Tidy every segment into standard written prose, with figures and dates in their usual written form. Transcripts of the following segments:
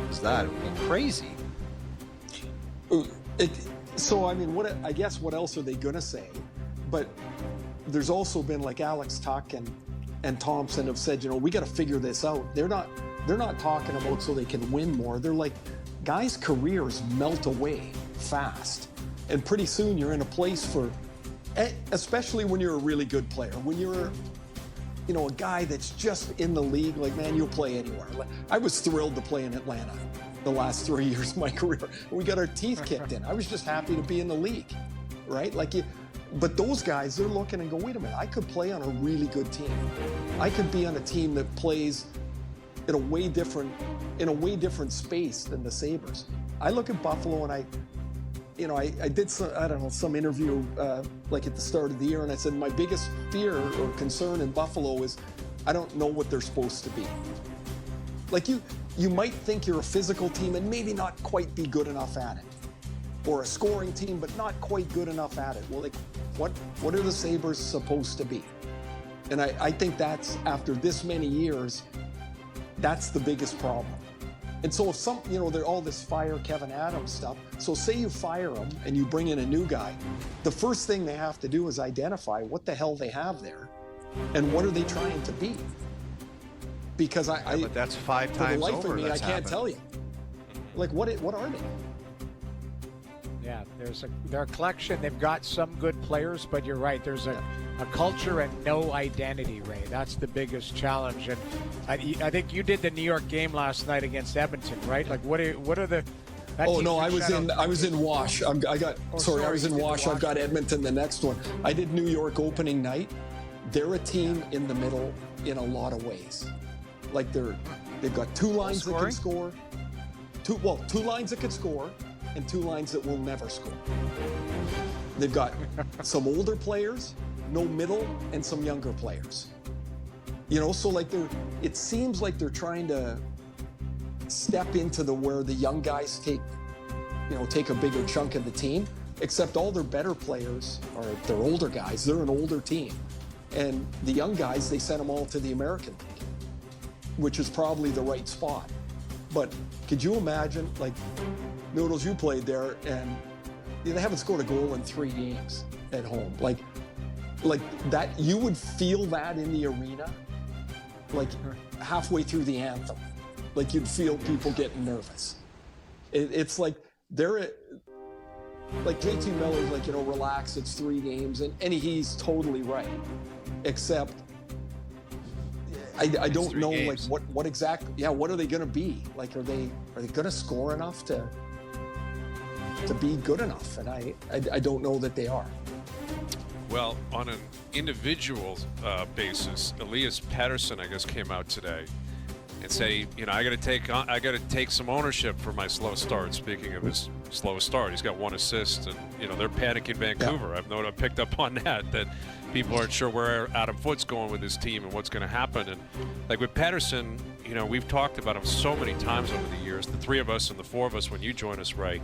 as that. It would be crazy. So, I mean, I guess what else are they going to say? But there's also been like Alex Tuck and Thompson have said, you know, we got to figure this out. They're not talking about so they can win more. They're like, guys' careers melt away fast. And pretty soon you're in a place for, especially when you're a really good player, when you're, you know, a guy that's just in the league, like, man, you'll play anywhere. I was thrilled to play in Atlanta the last 3 years of my career. We got our teeth kicked in. I was just happy to be in the league, right? But those guys, they're looking and go, wait a minute, I could play on a really good team. I could be on a team that plays in a way different space than the Sabres. I look at Buffalo and I did some interview like at the start of the year, and I said my biggest fear or concern in Buffalo is I don't know what they're supposed to be. Like you might think you're a physical team and maybe not quite be good enough at it, or a scoring team but not quite good enough at it. Well, like what are the Sabres supposed to be? And I think that's, after this many years, that's the biggest problem. And so if they're all this fire Kevin Adams stuff. So say you fire him and you bring in a new guy, the first thing they have to do is identify what the hell they have there and what are they trying to be. Because but that's 5 times over. For the life of me, I can't happened. tell you. Like, what are they? Yeah, they're a collection. They've got some good players, but you're right. There's a culture and no identity, Ray. That's the biggest challenge. And I think you did the New York game last night against Edmonton, right? Like, what are the? Oh no, I was in Wash. I was in Wash. I've got Edmonton the next one. I did New York opening night. They're a team in the middle in a lot of ways. Like they've got 2 lines that can score. 2 lines that can score and 2 lines that will never score. They've got some older players, no middle, and some younger players. You know, so like it seems like they're trying to step into where the young guys take a bigger chunk of the team, except all their better players are their older guys. They're an older team. And the young guys, they sent them all to the American League, which is probably the right spot. But could you imagine, like, Noodles, you played there, and they haven't scored a goal in 3 games at home. Like that, you would feel that in the arena, like halfway through the anthem. Like you'd feel people getting nervous. It's like like JT Miller's like, relax, it's 3 games, and he's totally right. Except I don't know games. Like what exactly, what are they going to be? Like, are they going to score enough to be good enough? And I don't know that they are. Well, on an individual basis, Elias Pettersson, I guess, came out today and said, I got to take some ownership for my slow start. Speaking of his slow start, he's got 1 assist, and they're panicking Vancouver. Yeah. I've picked up on that people aren't sure where Adam Foote's going with his team and what's going to happen. And like with Pettersson, we've talked about him so many times over the years, the 3 of us and the 4 of us when you join us, Ray.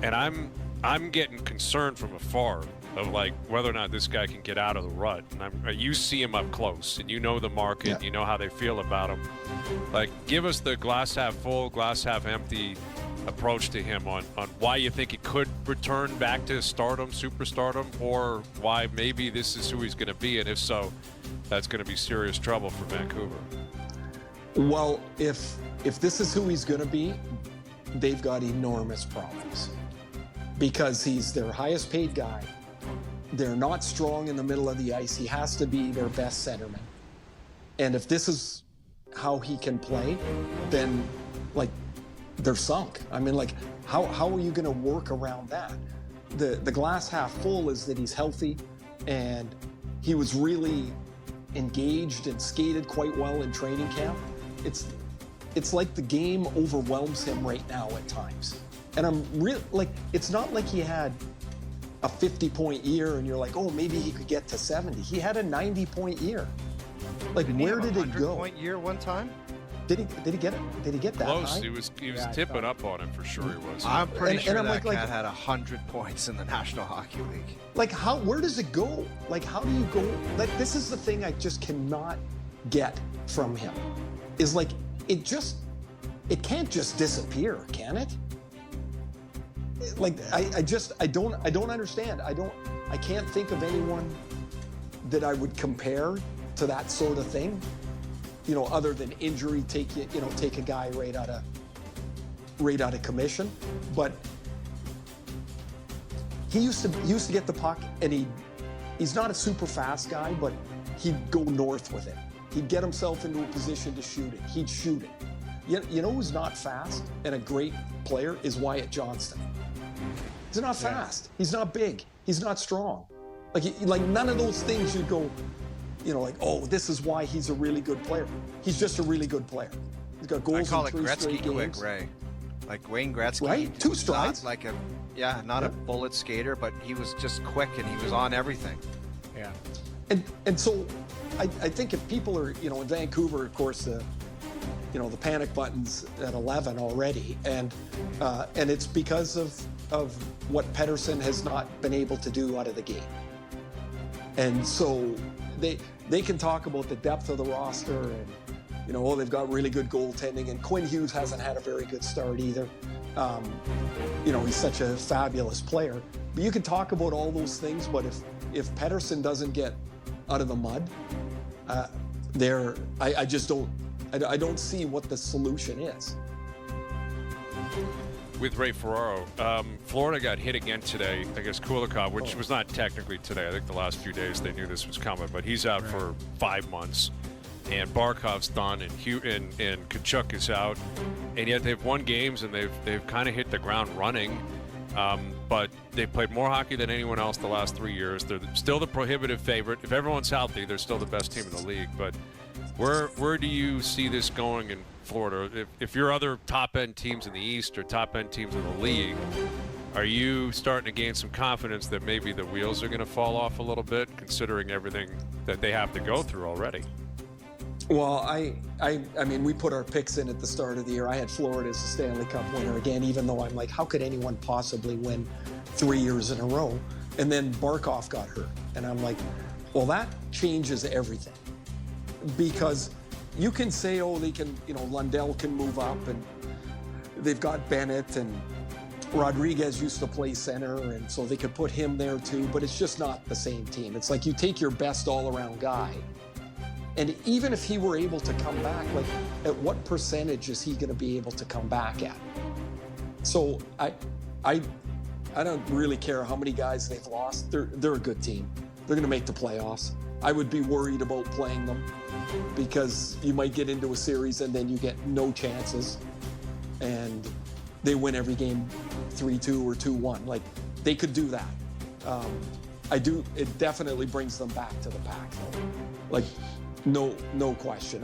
And I'm getting concerned from afar of like whether or not this guy can get out of the rut. And you see him up close, and you know the market, yeah. You know how they feel about him. Like, give us the glass half full, glass half empty approach to him on why you think he could return back to superstardom, or why maybe this is who he's going to be, and if so, that's going to be serious trouble for Vancouver. Well, if this is who he's going to be, they've got enormous problems because he's their highest paid guy. They're not strong in the middle of the ice. He has to be their best centerman. And if this is how he can play, then like they're sunk. I mean, like how are you going to work around that? The glass half full is that he's healthy and he was really engaged and skated quite well in training camp. It's like the game overwhelms him right now at times. And I'm really like, it's not like he had a 50-point year and you're like, oh, maybe he could get to 70. He had a 90-point year. Like, where did it go? 100-point year one time? Did he get it? Did he get that Close. high? He was tipping up on him for sure. He was. I'm pretty sure I'm that like, cat had 100 points in the National Hockey League. Like, where does it go? Like, how do you go? Like, this is the thing I just cannot get from him. Is like, it can't just disappear, can it? Like I don't understand. I can't think of anyone that I would compare to that sort of thing. You know, other than injury, take a guy right out of commission. But he used to get the puck, and he's not a super fast guy, but he'd go north with it. He'd get himself into a position to shoot it. He'd shoot it. You know who's not fast and a great player is Johnston. He's not fast. He's not big. He's not strong. Like none of those things you'd go, you know, like, oh, this is why he's a really good player. He's just a really good player. He's got goals I call in it 3 Gretzky straight quick, games. Ray. Like Wayne Gretzky. Right? 2 strides. Not like not a bullet skater, but he was just quick and he was on everything. Yeah. And so I think if people are, you know, in Vancouver, of course, the panic button's at 11 already, and it's because of what Pettersson has not been able to do out of the gate. And so they can talk about the depth of the roster and, you know, oh, they've got really good goaltending, and Quinn Hughes hasn't had a very good start either. You know, he's such a fabulous player. But you can talk about all those things, but if Pettersson doesn't get out of the mud, I just don't see what the solution is. With Ray Ferraro, Florida got hit again today against Kulikov, which was not technically today. I think the last few days they knew this was coming, but he's out for 5 months. And Barkov's done, and Kachuk is out, and yet they've won games and they've kind of hit the ground running. But they've played more hockey than anyone else the last 3 years. They're still the prohibitive favorite. If everyone's healthy, they're still the best team in the league. But where do you see this going in Florida? If your other top-end teams in the East or top-end teams in the league, are you starting to gain some confidence that maybe the wheels are going to fall off a little bit, considering everything that they have to go through already? Well, I mean, we put our picks in at the start of the year. I had Florida as a Stanley Cup winner again, even though I'm like, how could anyone possibly win 3 years in a row? And then Barkov got hurt. And I'm like, well, that changes everything. Because you can say, oh, they can, you know, Lundell can move up, and they've got Bennett, and Rodriguez used to play center, and so they could put him there too, but it's just not the same team. It's like you take your best all-around guy, and even if he were able to come back, like, at what percentage is he going to be able to come back at? So I don't really care how many guys they've lost. They're a good team. They're going to make the playoffs. I would be worried about playing them because you might get into a series and then you get no chances, and they win every game 3-2 or 2-1. Like, they could do that. It definitely brings them back to the pack, though. Like, no question.